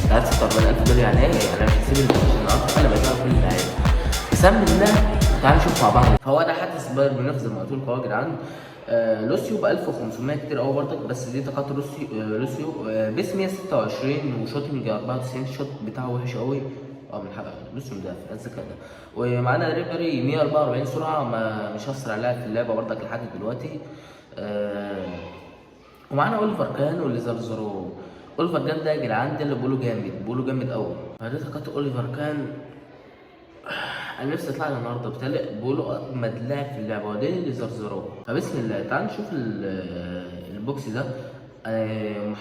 $46,000 يعني ايه؟ يعني مش هسيب النهارده انا بشتغل كل اللعيبه. بسم الله تعالوا نشوف مع بعض. فهو ده حدث بايرن ميونخ زي ما قلت لكم اهو يا جدعان. لوسيو ب 1500 كتير قوي برضك، بس دي طاقات لوسيو بيس 126 وشوتنج 94. الشوت بتاعه وحش قوي. من حق لوسيو مدافع الذكاء ده. ومعانا ريبري 144 سرعه، ما مش اسرع لاعب في اللعبه برضك لحد دلوقتي. ومعانا اوليفر كان وليزارزارو. اوليفر كان ده يا جدعان ده اللي بيقولوا جامد، بيقولوا جامد قوي. فدي طاقات اوليفر كان. انا نفسي اطلع النهارده بتهيألي بيقولوا اجمد لاعب في اللعبه ودي ليزارزارو. فبسم الله تعال نشوف البوكس ده.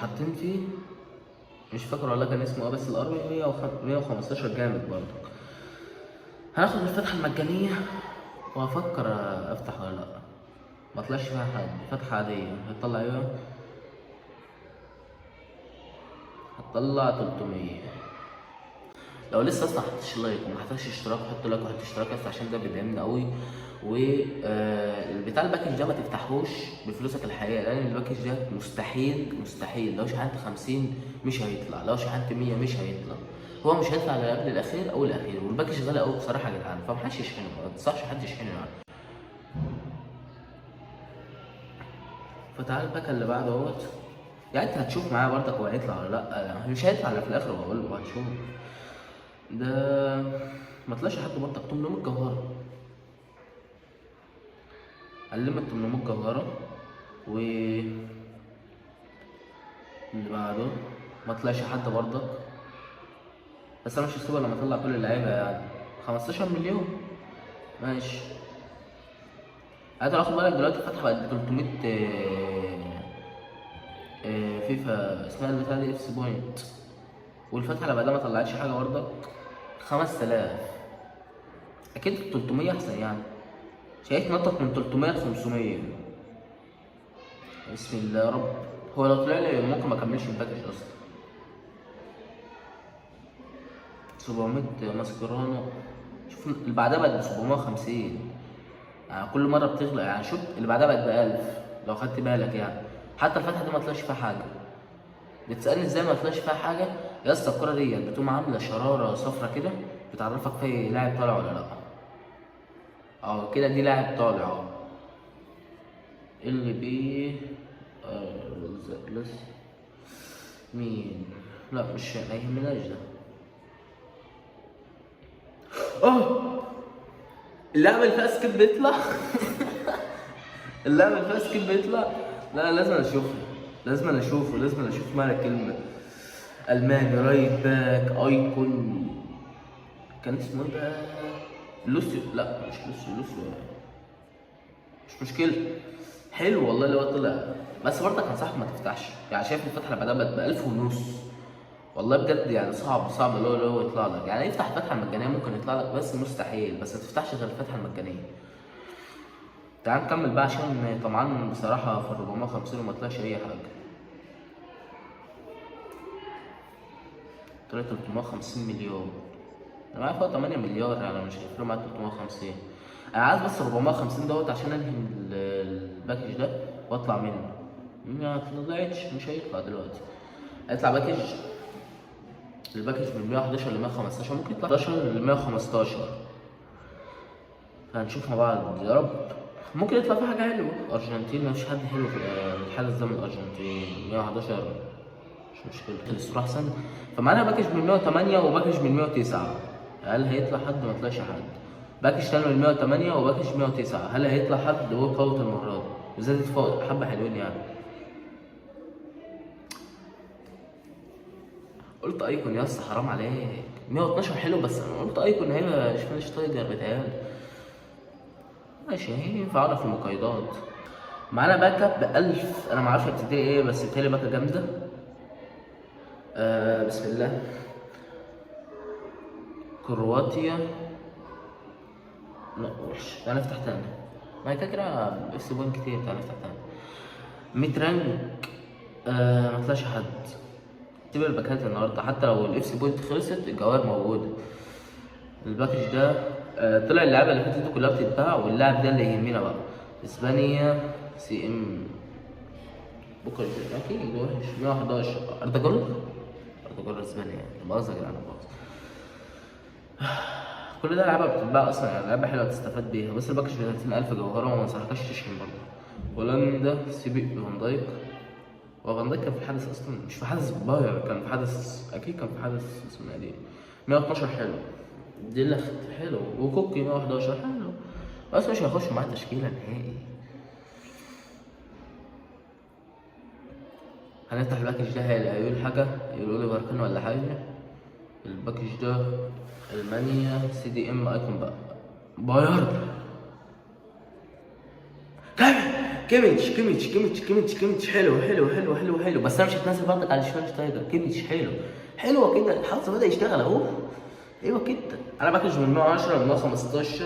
حاطين فيه مش فاكر والله كان اسمه ايه، بس الار 115 جامد برضه. هناخد الفتحه المجانيه وافكر افتح ولا لا. ما طلعش فيها حاجه، فتحه عاديه هتطلع ايه؟ هتطلع 300. لو لسه اصلا محطتش لايك وما حطيتش اشتراك، حط لايك وحط اشتراك بس عشان ده بيدعمني قوي. بتاع الباكج ده ما تفتحوش بفلوسك الحقيقيه، لان الباكج ده مستحيل لو شحنت 50 مش هيطلع، لو شحنت 100 مش هيطلع. هو مش هيطلع لا قبل الاخير او الاخير، والباكج غالي قوي بصراحه يا جدعان، فمحدش يشحنه، ما انصحش حد يشحنه يعني. فتعال الباك اللي بعده اهوت. يعني انت هتشوف معايا برضك هو هيطلع ولا لا. مش هيطلع الا في الاخر وهقول له هتشوف. ده ما طلعش حد برضك 800 جوهره. علمت 800 جوهرة. و اللي بعده ما طلعش حد برضك، بس انا مش هسيبه لما اطلع كل اللعيبة يعني. 15 مليون ماشي. هاخد بالك دلوقتي فتحة بقت 300 فيفا اسمها البتاعة دي اف بوينت. والفتحة اللي بعدها ما طلعتش حاجة برضك 5000. اكيد 300 احسن يعني. شايف نطت من 300 ل 500. بسم الله يا رب. هو لو طلع لي ممكن ما اكملش الباكج اصلا. 700 ماسكرانو. شوف اللي بعدها بقت ب 750. يعني كل مره بتغلى يعني. شوف اللي بعدها بقت ب 1000 لو خدت بالك يعني. حتى الفتحه دي ما طلعش فيها حاجه. بتسالني ازاي ما طلعش فيها حاجه؟ يا اسطى الكوره ديت بتقوم عامله شراره صفرة كده، بتعرفك في لاعب طالع ولا لا. اه كده دي لاعب طالع اهو. اللي بيه مين؟ لا مش ما يهمناش ده. اه اللعبة اللي فيها سكيب بيطلع. اللعبة اللي فيها سكيب بيطلع. لا لازم اشوفها، لازم اشوف معنى الكلمة. الماني رايت باك ايكون. كان اسمه ايه بقى؟ لوسيو. لا مش لوسيو مش مشكلة. حلو والله اللي هو طلع، بس برضك انصحك ما تفتحش يعني. شايف الفتحة اللي بعدها بقت ب 1000 ونص. والله بجد يعني صعب اللي هو يطلع لك يعني. يفتح الفتحة المجانية ممكن يطلع لك، بس مستحيل. بس ما تفتحش غير الفتحة المجانية. تعال نكمل بقى عشان طبعا بصراحة في 450 وما طلعش أي حاجة. طلع 350 مليون. أنا معايا فوق 8 مليار يعني مش هيفرق معايا 350. أنا عايز بس 450 دوت عشان أنهي الباكج ده وأطلع منه. ما طلعتش مش هيطلع دلوقتي. هيطلع باكج. الباكج من 111 ل 115 ممكن يطلع 11 ل 115. هنشوف مع بعض يا رب. ممكن يطلع في حاجة حلوة. أرجنتين مفيش حد حلو في الحدث ده من الأرجنتين. 111 مش مشكلة، الصورة أحسن. فمعانا باكج من 108 وباكج من 109. هل هيطلع حد؟ ما طلعش حد. باكج تاني من 108 وباكج 109. هل هيطلع حد؟ هو فوت المرة دي وزادت فوق حبة حلوين يعني. قلت ايكون يا اسطى حرام عليك. 112 حلو بس انا قلت ايكون هيبقى شفاينشتايجر بتهيألي. ماشي هي ينفعنا في المقايضات. معانا باك اب ب 1000. انا معرفش بتدي ايه بس بتهيألي باكه جامده. بسم الله. كرواتيا. لا وحش. تعالى نفتح تاني. ما هي كده اف بوينت كتير. تعالى نفتح تاني. 100 رانك. ما طلعش حد. اعتبر الباكات النهارده حتى لو الاف سي بوينت خلصت الجواهر موجوده. الباكج ده طلع اللعبه اللي فاتت دي كلها بتتباع، واللاعب ده اللي يهمنا بقى. اسبانيا سي ام. بكره اكيد وحش. 111 اردا جولر. جوار اسبانيا يعني، بهزر يا جدعان بهزر. كل ده لعبة بتتباع اصلا يعني، لعبة حلوة تستفاد بيها، بس الباكج ب 30,000 جوهرة وما انصحكش تشحن برضه. هولندا سيبي فان دايك. هو فان دايك كان في حدث اصلا، مش في حدث باير، كان في حدث اكيد، كان في حدث اسمه ايه دي 112 حلو. دي اللي حلو، وكوكي 111 حلو، بس مش هيخش معاه تشكيلة نهائي. هنفتح الباكج ده، هيقول حاجة، يقول لي باركان ولا حاجة. الباكج ده ألمانيا سي دي ام ايكون بقى بايرن. كيميتش حلو، بس انا مش هتنزل برضك على شفاينشتايجر. كيميتش حلوه كده، الحظ بدأ يشتغل اهو. ايوه كده. انا باكج من 110 ل 115،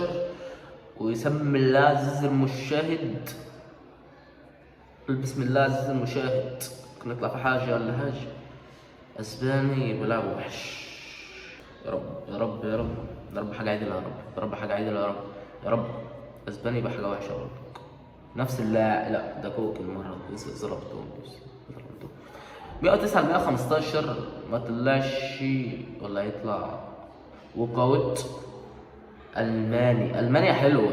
ويسمي الله عزيز المشاهد، بسم الله عزيز المشاهد، ممكن نطلع في حاجه ولا حاجه. اسباني بيلعبوا وحش. يا رب يا رب يا رب يا رب حاجه عادله، يا رب يا رب حاجه عادله، يا رب يا رب. اسباني يبقى حاجه وحشه برضه. نفس اللاعب، لا ده كوك المره دي ضربته 109 ل 115، ما طلعش ولا هيطلع. وقاوت المانيا حلوه.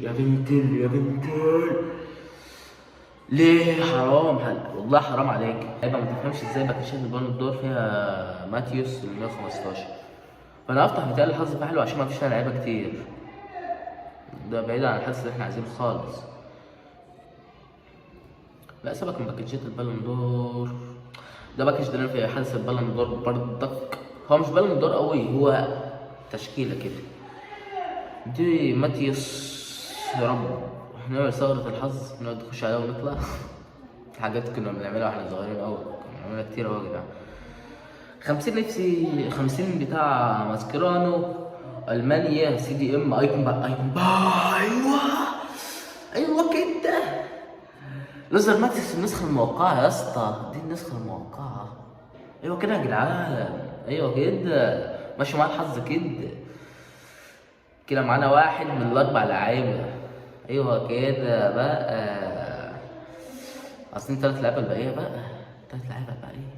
يا بنتي ليه؟ حرام والله حرام عليك. هيبقى ما تفهمش ازاي باكشات البالون دور فيها ماتيوس ال 115. فانا افتح بتاع الحظ فيها حلو عشان ما فيش فيها لعيبه كتير، ده بعيد عن الحدث اللي احنا عايزينه خالص. لا سيبك من باكجات البالون دور، ده باكج ده في حدث البالون دور برضك. هو مش بالون دور قوي، هو تشكيله كده. دي ماتيوس، يا رب نعمل ثغرة الحظ، نقعد نخش عليها ونطلع. حاجات كنا بنعملها واحنا صغيرين أوي، كنا بنعملها كتير أوي يا جدعان. 50 نفسي 50 بتاع ماسكيرانو ألمانيا سي دي ام ايكون بقى ايوه كده. لوزر ماتيس النسخة الموقعة يا اسطى، دي النسخة الموقعة. ايوه كده يا جدعان، ايوه كده، ماشي معايا الحظ كده معانا واحد من الأربع لعيبة. ايوه كده بقى، اصل 3 لعيبه الباقيه بقى، 3 لعيبه الباقيه.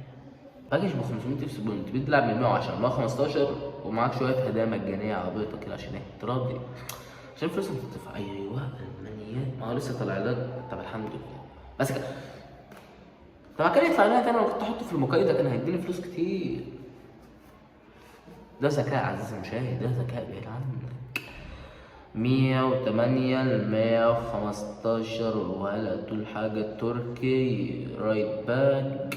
باكج ب 500 اف بوينت، بتلعب من 110 ل 115، ومعاك شويه هدايا مجانيه عبيطه كده عشان ايه؟ تراضي، عشان فلوسهم تدفع. ايوه المانيات، ما هو لسه طالع لك. طب الحمد لله بس كده. طب كان يطلع لنا تاني، انا كنت احطه في المقايضه كان هيديني فلوس كتير. ده ذكاء عزيزي المشاهد، ده ذكاء بعيد عنك. 108 ل 115 ولا طول حاجة تركي رايت باك.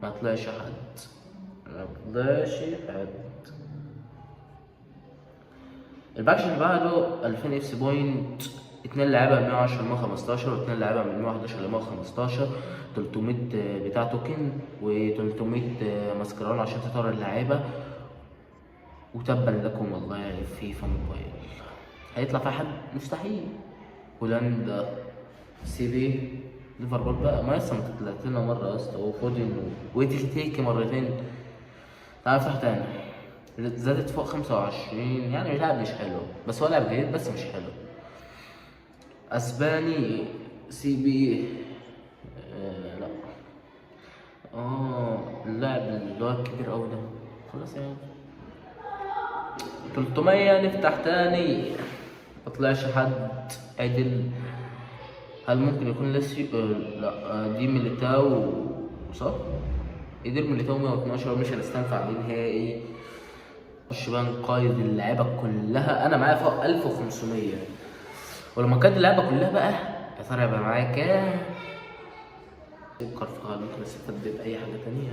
ما طلعش حد. الباكج اللي بعده 2000 اف سي بوينت، 2 لعيبة من 110 ل 115، و2 لعيبة من 111 ل 115، 300 بتاع توكن، و300 ماسكران عشان تطور اللعيبة. وتبا لكم والله فيفا موبايل هيطلع فيها حد مستحيل. هولندا سي بي ليفربول بقى، ما لسه طلعت لنا مره يا اسطى، وفودن وتيكي مرتين. تعال نفتح تاني، زادت فوق 25 يعني. لاعب مش حلو، بس هو لاعب جيد بس مش حلو. اسباني سي بي لا اللاعب اللي هو الكبير قوي ده خلاص يعني. 300 نفتح تاني، مطلعش حد عدل. هل ممكن يكون لسه لا دي ميليتاو صح؟ قدر ميليتاو 112، مش هنستنفع بيه نهائي. نخش بقى نقايض اللعيبه كلها. انا معايا فوق 1500، ولما كانت اللعيبه كلها بقى يا ترى يبقى معايا كام؟ كارفخال ممكن استفاد بأي حاجه تانيه.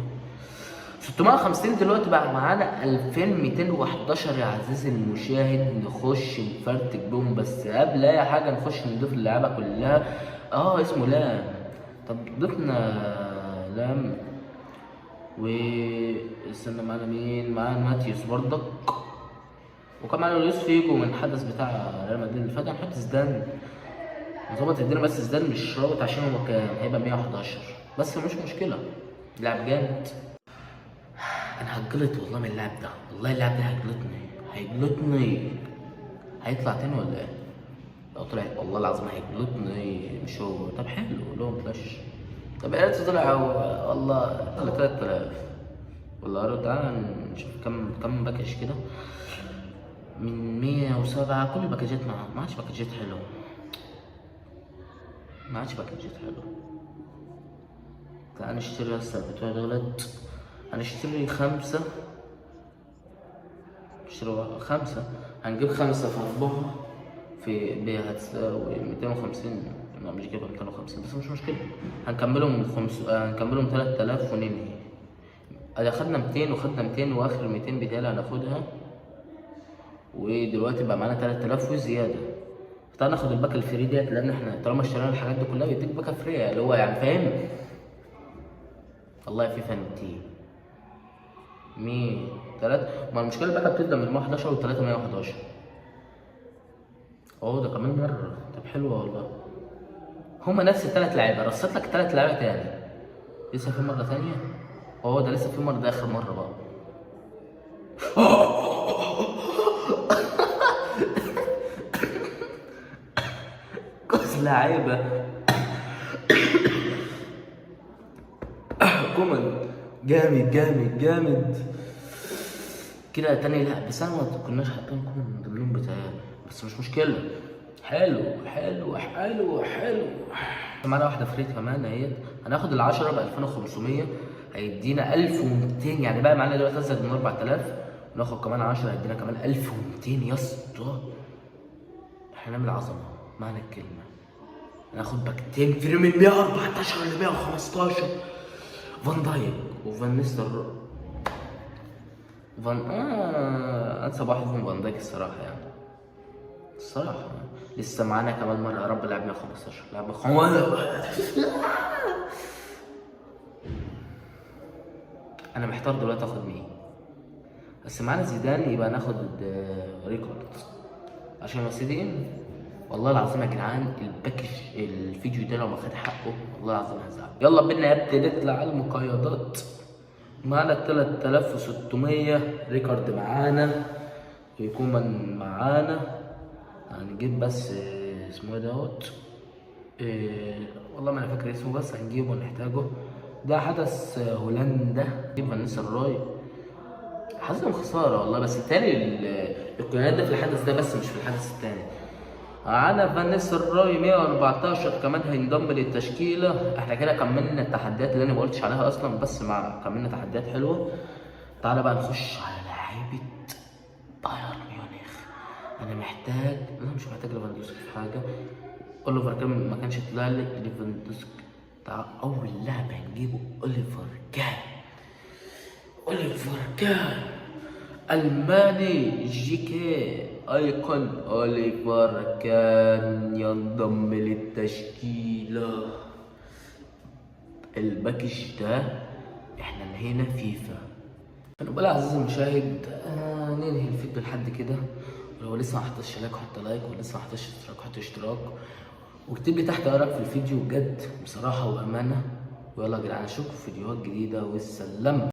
650 دلوقتي بقى معانا 2211 يا عزيزي المشاهد. نخش نفرتك بيهم، بس قبل اي حاجه نخش نضيف اللعبه كلها. اسمه لام. طب ضفنا لام، استنى معانا مين؟ معانا ماتيوس برضك، وكان معانا لويس فيجو من الحدث بتاع ريال مدريد اللي فات. هنحط زيدان نظبط الدنيا، بس زيدان مش رابط عشان هو كان هيبقى 111 بس مش مشكله، لاعب جامد. انا هتجلط والله من اللاعب ده، والله اللاعب ده هيجلطني. هيطلع تاني ولا ايه؟ لو طلع والله العظيم هيجلطني. مش هو؟ طب حلو لو مطلعش طب يا ريت طلع والله طلع 3000 والله. تعالى نشوف كم باكج كده من 107. كل الباكجات ما عادش باكجات حلوه، ما عادش باكجات حلوه. تعالى نشتري هسه بتوع دولت. هنشتري 5، نشتري 5، هنجيب 5 في 4 في بيها هتساوي 250. لا مش جايبها 250 بس مش مشكلة. هنكملهم هنكملهم 3000 وننهي. ادي اخدنا 200 وخدنا 200 واخر 200 بتاعي هناخدها، ودلوقتي بقى معانا 3000 وزيادة. تعالى ناخد الباكة الفري ديت، لان احنا طالما اشترينا الحاجات دي كلها بيديك باكة فري اللي هو يعني فاهم. والله في فانتي 103. ما المشكلة الباكة بتبدأ من 111 و 311. ده كمان مرة. طب حلوة والله. هما نفس ال3 لعيبة، رصيت لك 3 لعيبة تاني. لسه في مرة تانية؟ ده لسه في مرة، ده آخر مرة بقى. كوز لعيبة. كومان جامد جامد جامد كده تاني. لا بس انا ما كناش حاطين كومان من ضمنهم بتهيألي، بس مش مشكلة. حلو حلو حلو حلو. معانا واحدة فري كمان اهيت. هناخد ال10 ب 2500 هيدينا 1200، يعني بقى معانا دلوقتي ازيد من 4000. وناخد كمان 10 هيدينا كمان 1200 يا اسطى. احنا نعمل عظمة معنى الكلمة. هناخد باكتين فري من 114 ل 115. فان دايك وفان نيستر فان انسب واحد فيهم فان دايك الصراحة يعني. الصراحة لسه معانا كمان مرة. يا رب لعب 115 لعب 15. أنا محتار دلوقتي آخد مين، بس معانا زيدان يبقى ناخد ريكورد عشان مسيدين. والله العظيم يا جدعان الباكج الفيديو ده لو ما خد حقه والله العظيم هزعل. يلا بينا نبتدي نطلع على المقايضات. معانا 3600 ريكورد معانا، ويكون معانا. هنجيب بس اسمه ايه دوت. والله ما انا فاكر اسمه بس هنجيبه ونحتاجه. ده حدث هولندا. نجيب فان نيستلروي. حاسس خساره والله، بس التاني القيادات ده في الحدث ده بس مش في الحدث التاني. معانا فان نيستلروي 114 كمان هينضم للتشكيله. احنا كده كملنا التحديات اللي انا ما قلتش عليها اصلا، بس كملنا تحديات حلوه. تعالى بقى نخش على لعيبه بايرن ميونخ. انا محتاج، لا مش محتاج ليفاندوسكي في حاجه. اوليفر كان ما كانش طلع لي ليفاندوسكي. تعال اول لاعب هنجيبه اوليفر كان. اوليفر كان الماني جيكي ايكون. اوليفر كان ينضم للتشكيله. الباكج ده احنا نهينا فيفا. انا بقول عزيزي المشاهد ننهي الفيديو لحد كده. ولو لسه ما حطيتش لايك حط لايك، ولسه ما حطيتش اشتراك حط اشتراك، واكتب لي تحت رايك في الفيديو بجد بصراحه وامانه. ويلا يا جدعان اشوفكم في فيديوهات جديده والسلام.